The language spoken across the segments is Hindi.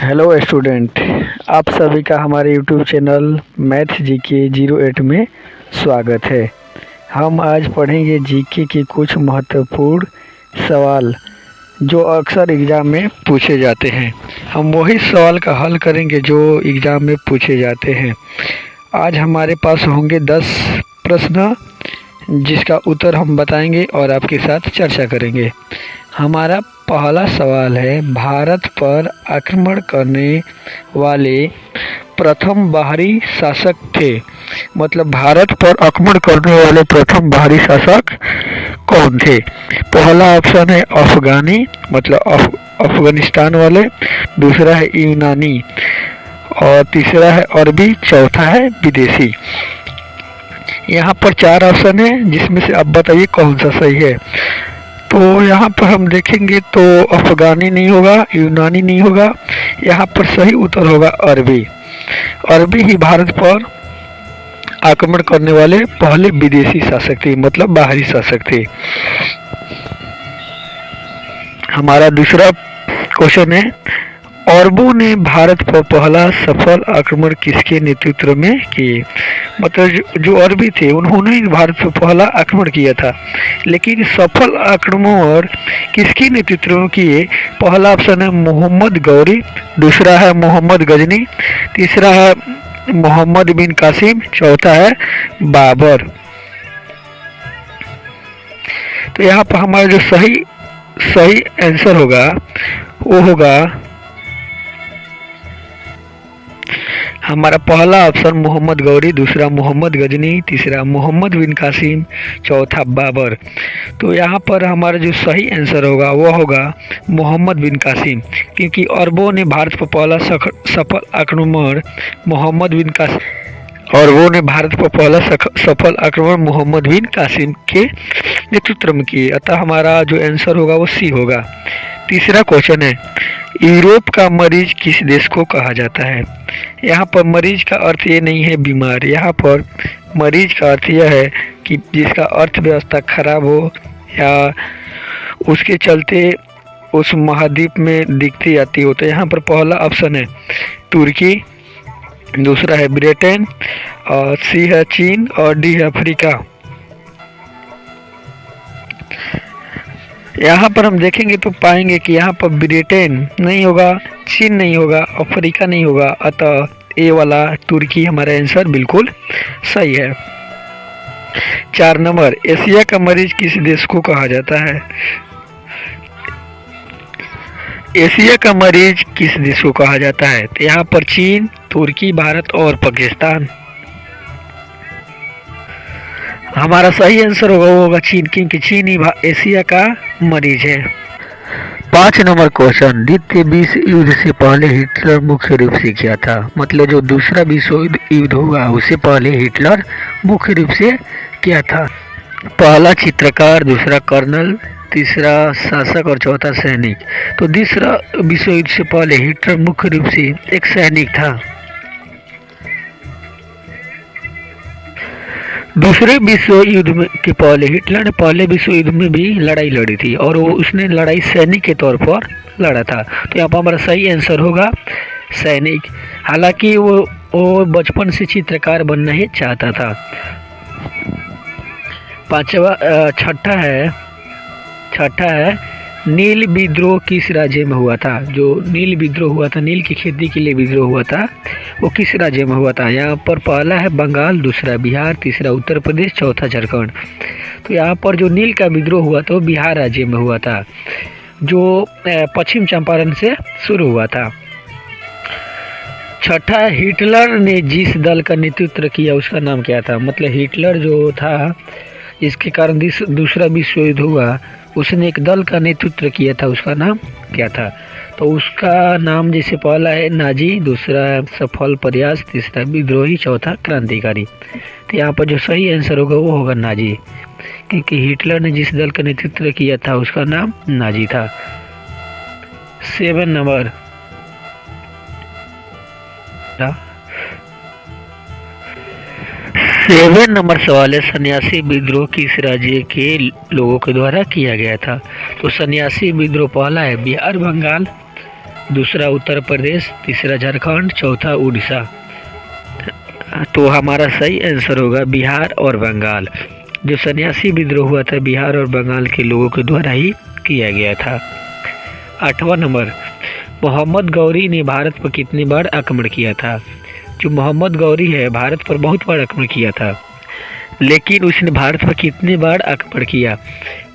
हेलो स्टूडेंट, आप सभी का हमारे यूट्यूब चैनल मैथ जीके 08 में स्वागत है। हम आज पढ़ेंगे जीके के कुछ महत्वपूर्ण सवाल जो अक्सर एग्ज़ाम में पूछे जाते हैं। हम वही सवाल का हल करेंगे जो एग्ज़ाम में पूछे जाते हैं। आज हमारे पास होंगे 10 प्रश्न जिसका उत्तर हम बताएंगे और आपके साथ चर्चा करेंगे। हमारा पहला सवाल है, भारत पर आक्रमण करने वाले प्रथम बाहरी शासक थे। मतलब भारत पर आक्रमण करने वाले प्रथम बाहरी शासक कौन थे? पहला ऑप्शन है अफगानी, मतलब अफगानिस्तान वाले। दूसरा है यूनानी और तीसरा है अरबी, चौथा है विदेशी। यहाँ पर 4 ऑप्शन है जिसमें से आप बताइए कौन सा सही है। तो यहाँ पर हम देखेंगे तो अफगानी नहीं होगा, यूनानी नहीं होगा, यहाँ पर सही उत्तर होगा अरबी। अरबी ही भारत पर आक्रमण करने वाले पहले विदेशी शासक थे, मतलब बाहरी शासक थे। हमारा दूसरा क्वेश्चन है, अरबों ने भारत पर पहला सफल आक्रमण किसके नेतृत्व में किए? मतलब जो अरबी थे उन्होंने भारत पर पहला आक्रमण किया था, लेकिन सफल आक्रमण किसके नेतृत्व में किए? पहला ऑप्शन है मोहम्मद गौरी, दूसरा है मोहम्मद गजनी, तीसरा है मोहम्मद बिन कासिम, चौथा है बाबर। तो यहाँ पर हमारा जो सही आंसर होगा वो होगा हमारा पहला ऑप्शन मोहम्मद गौरी, दूसरा मोहम्मद गजनी, तीसरा मोहम्मद बिन कासिम, चौथा बाबर। तो यहाँ पर हमारा जो सही आंसर होगा वो होगा मोहम्मद बिन कासिम, क्योंकि अरबों ने भारत पर पहला सफल आक्रमण मोहम्मद बिन कासिम सफल आक्रमण मोहम्मद बिन कासिम के नेतृत्व में किए। अतः हमारा जो आंसर होगा वो सी होगा। तीसरा क्वेश्चन है, यूरोप का मरीज किस देश को कहा जाता है? यहाँ पर मरीज का अर्थ ये नहीं है बीमार, यहाँ पर मरीज का अर्थ यह है कि जिसका अर्थव्यवस्था खराब हो या उसके चलते उस महाद्वीप में दिक्कतें आती हो। तो यहाँ पर पहला ऑप्शन है तुर्की, दूसरा है ब्रिटेन, और सी है चीन और डी है अफ्रीका। यहाँ पर हम देखेंगे तो पाएंगे कि यहाँ पर ब्रिटेन नहीं होगा, चीन नहीं होगा, अफ्रीका नहीं होगा, अतः ए वाला तुर्की हमारा आंसर बिल्कुल सही है। 4 नंबर, एशिया का मरीज किस देश को कहा जाता है? एशिया का मरीज किस देश को कहा जाता है? तो यहाँ पर चीन, तुर्की, भारत और पाकिस्तान। हमारा सही आंसर होगा वो होगा चीन, क्योंकि चीन ही एशिया का मरीज है। 5 नंबर क्वेश्चन, द्वितीय विश्व युद्ध से पहले हिटलर मुख्य रूप से क्या था? मतलब जो दूसरा विश्व युद्ध हुआ उससे पहले हिटलर मुख्य रूप से क्या था? पहला चित्रकार, दूसरा कर्नल, तीसरा शासक और चौथा सैनिक। तो दूसरा विश्व युद्ध से पहले हिटलर मुख्य रूप से एक सैनिक था। दूसरे विश्व युद्ध के पहले हिटलर ने पहले विश्व युद्ध में भी लड़ाई लड़ी थी और वो उसने लड़ाई सैनिक के तौर पर लड़ा था। तो यहाँ पर हमारा सही आंसर होगा सैनिक। हालांकि वो बचपन से चित्रकार बनना ही चाहता था। छठा है नील विद्रोह किस राज्य में हुआ था? जो नील विद्रोह हुआ था, नील की खेती के लिए विद्रोह हुआ था, वो किस राज्य में हुआ था? यहाँ पर पहला है बंगाल, दूसरा बिहार, तीसरा उत्तर प्रदेश, चौथा झारखंड। तो यहाँ पर जो नील का विद्रोह हुआ था वो बिहार राज्य में हुआ था, जो पश्चिम चंपारण से शुरू हुआ था। छठा, हिटलर ने जिस दल का नेतृत्व किया उसका नाम क्या था? मतलब हिटलर जो था जिसके कारण दूसरा विश्व युद्ध हुआ उसने एक दल का नेतृत्व किया था, उसका नाम क्या था? तो उसका नाम जैसे पहला है नाजी, दूसरा सफल प्रयास, तीसरा विद्रोही, चौथा क्रांतिकारी। तो यहाँ पर जो सही आंसर होगा वो होगा नाजी, क्योंकि हिटलर ने जिस दल का नेतृत्व किया था उसका नाम नाजी था। 7 नंबर, 7 नंबर सवाल है, सन्यासी विद्रोह किस राज्य के लोगों के द्वारा किया गया था? तो सन्यासी विद्रोह पहला है बिहार, बंगाल, दूसरा उत्तर प्रदेश, तीसरा झारखंड, चौथा उड़ीसा। तो हमारा सही आंसर होगा बिहार और बंगाल। जो सन्यासी विद्रोह हुआ था बिहार और बंगाल के लोगों के द्वारा ही किया गया था। 8वां नंबर, मोहम्मद गौरी ने भारत पर कितनी बार आक्रमण किया था? जो मोहम्मद गौरी है भारत पर बहुत बार आक्रमण किया था, लेकिन उसने भारत पर कितनी बार आक्रमण किया?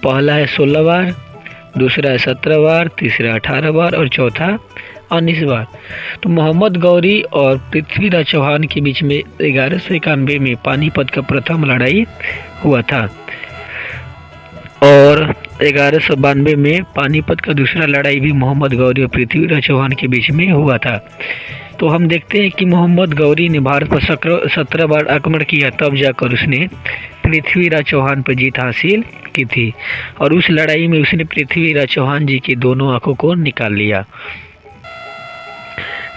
पहला है 16 बार, दूसरा है 17 बार, तीसरा 18 बार और चौथा 19 बार। तो मोहम्मद गौरी और पृथ्वीराज चौहान के बीच में 1191 में पानीपत का प्रथम लड़ाई हुआ था और 1192 में पानीपत का दूसरा लड़ाई भी मोहम्मद गौरी और पृथ्वीराज चौहान के बीच में हुआ था। तो हम देखते हैं कि मोहम्मद गौरी ने भारत पर 17 बार आक्रमण किया, तब जाकर उसने पृथ्वीराज चौहान पर जीत हासिल की थी और उस लड़ाई में उसने पृथ्वीराज चौहान जी की दोनों आंखों को निकाल लिया।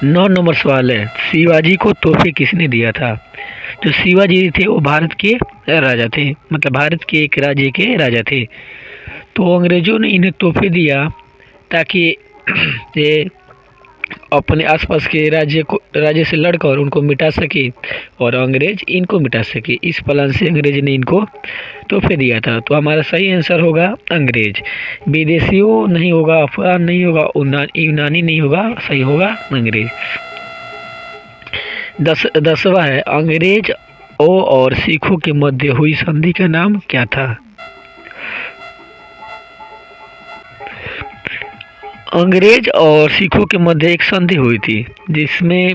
9 नंबर सवाल है, शिवाजी को तोहफे किसने दिया था? जो शिवाजी थे वो भारत के राजा थे, मतलब भारत के एक राज्य के राजा थे। तो अंग्रेजों ने इन्हें तोहफे दिया ताकि ये अपने आसपास के राज्य से लड़कर उनको मिटा सके और अंग्रेज इनको मिटा सके। इस प्लान से अंग्रेज ने इनको तोहफे दिया था। तो हमारा सही आंसर होगा अंग्रेज। विदेशियों नहीं होगा, अफगान नहीं होगा, यूनानी नहीं होगा, सही होगा अंग्रेज। 10वां है, अंग्रेज और सिखों के मध्य हुई संधि का नाम क्या था? अंग्रेज और सिखों के मध्य एक संधि हुई थी जिसमें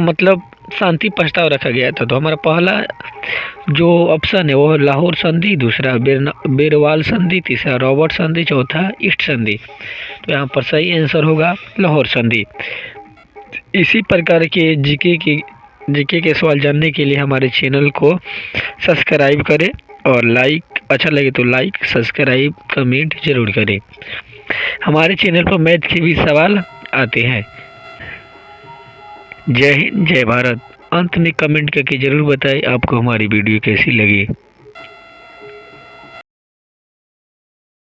मतलब शांति प्रस्ताव रखा गया था। तो हमारा पहला जो ऑप्शन है वो लाहौर संधि, दूसरा बेरवाल संधि, तीसरा रॉबर्ट संधि, चौथा ईस्ट संधि। तो यहाँ पर सही आंसर होगा लाहौर संधि। इसी प्रकार के जीके के सवाल जानने के लिए हमारे चैनल को सब्सक्राइब करें और लाइक, अच्छा लगे तो लाइक, सब्सक्राइब, कमेंट जरूर करें। हमारे चैनल पर मैथ के भी सवाल आते हैं। जय हिंद, जय भारत। अंत में कमेंट करके ज़रूर बताएं आपको हमारी वीडियो कैसी लगी।